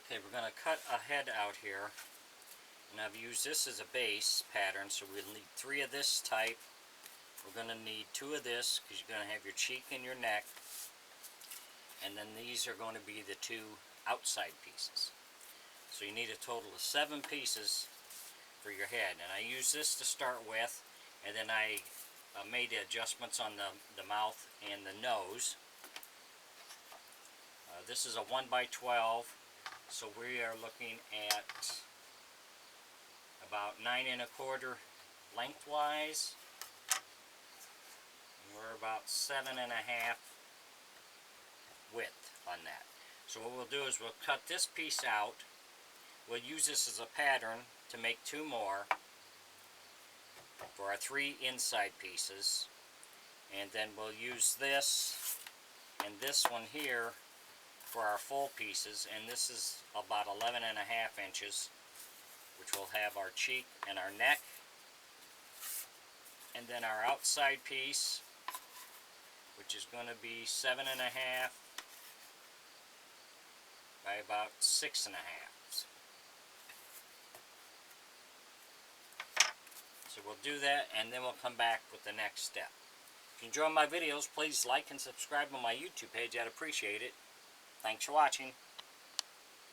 Okay, we're going to cut a head out here, and I've used this as a base pattern, so we'll need 3 of this type. We're going to need 2 of this, because you're going to have your cheek and your neck, and then these are going to be the 2 outside pieces. So you need a total of 7 pieces for your head, and I use this to start with, and then I made the adjustments on the mouth and the nose. This is a 1x12, so we are looking at about 9 1/4 lengthwise. And we're about 7 1/2 width on that. So what we'll do is we'll cut this piece out. We'll use this as a pattern to make 2 more for our 3 inside pieces, and then we'll use this and this one here for our full pieces, and this is about 11 1/2 inches, which will have our cheek and our neck, and then our outside piece, which is going to be 7 1/2 by about 6 1/2. So we'll do that, and then we'll come back with the next step. If you enjoy my videos, please like and subscribe on my YouTube page. I'd appreciate it. Thanks for watching.